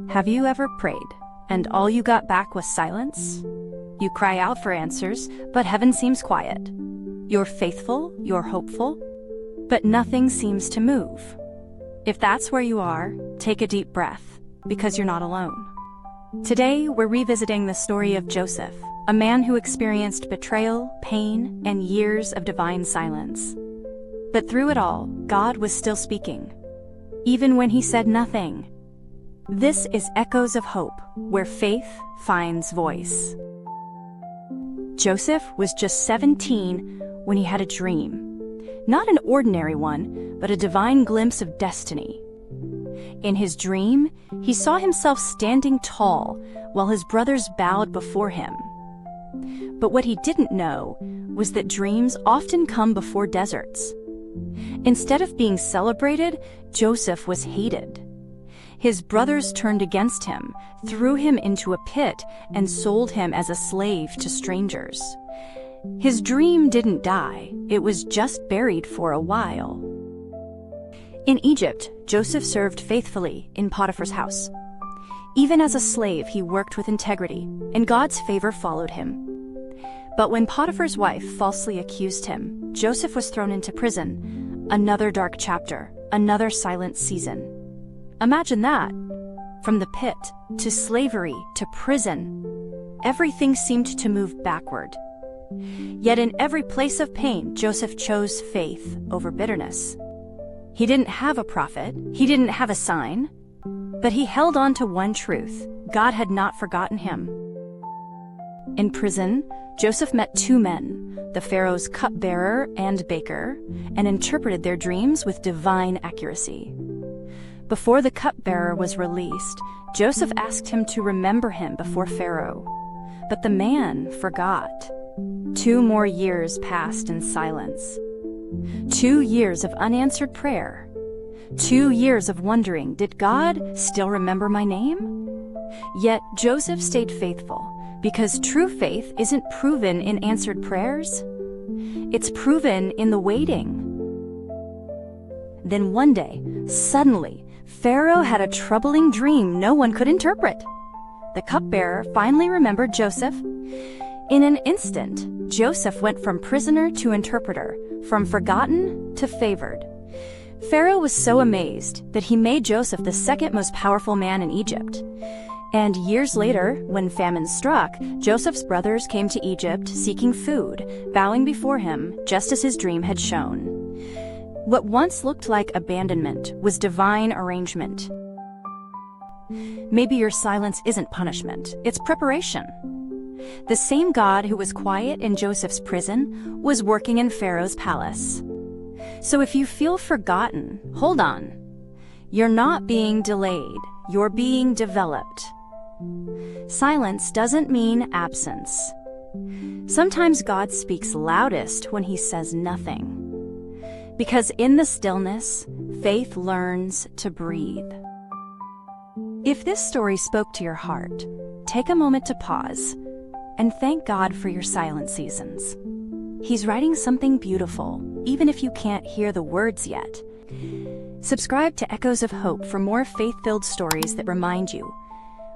Have you ever prayed, and all you got back was silence? You cry out for answers, but heaven seems quiet. You're faithful, you're hopeful, but nothing seems to move. If that's where you are, take a deep breath, because you're not alone. Today, we're revisiting the story of Joseph, a man who experienced betrayal, pain, and years of divine silence. But through it all, God was still speaking, even when he said nothing. This is Echoes of Hope, where faith finds voice. Joseph was just 17 when he had a dream. Not an ordinary one, but a divine glimpse of destiny. In his dream, he saw himself standing tall while his brothers bowed before him. But what he didn't know was that dreams often come before deserts. Instead of being celebrated, Joseph was hated. His brothers turned against him, threw him into a pit, and sold him as a slave to strangers. His dream didn't die, it was just buried for a while. In Egypt, Joseph served faithfully in Potiphar's house. Even as a slave, he worked with integrity, and God's favor followed him. But when Potiphar's wife falsely accused him, Joseph was thrown into prison. Another dark chapter, another silent season. Imagine that. From the pit, to slavery, to prison, everything seemed to move backward. Yet in every place of pain, Joseph chose faith over bitterness. He didn't have a prophet, he didn't have a sign, but he held on to one truth: God had not forgotten him. In prison, Joseph met two men, the Pharaoh's cupbearer and baker, and interpreted their dreams with divine accuracy. Before the cupbearer was released, Joseph asked him to remember him before Pharaoh. But the man forgot. 2 more years passed in silence. 2 years of unanswered prayer. 2 years of wondering, did God still remember my name? Yet Joseph stayed faithful, because true faith isn't proven in answered prayers. It's proven in the waiting. Then one day, suddenly, Pharaoh had a troubling dream no one could interpret. The cupbearer finally remembered Joseph. In an instant, Joseph went from prisoner to interpreter, from forgotten to favored. Pharaoh was so amazed that he made Joseph the second most powerful man in Egypt. And years later, when famine struck, Joseph's brothers came to Egypt seeking food, bowing before him, just as his dream had shown. What once looked like abandonment was divine arrangement. Maybe your silence isn't punishment, it's preparation. The same God who was quiet in Joseph's prison was working in Pharaoh's palace. So if you feel forgotten, hold on. You're not being delayed, you're being developed. Silence doesn't mean absence. Sometimes God speaks loudest when he says nothing. Because in the stillness, faith learns to breathe. If this story spoke to your heart, take a moment to pause and thank God for your silent seasons. He's writing something beautiful, even if you can't hear the words yet. Subscribe to Echoes of Hope for more faith-filled stories that remind you,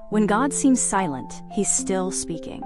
when God seems silent, he's still speaking.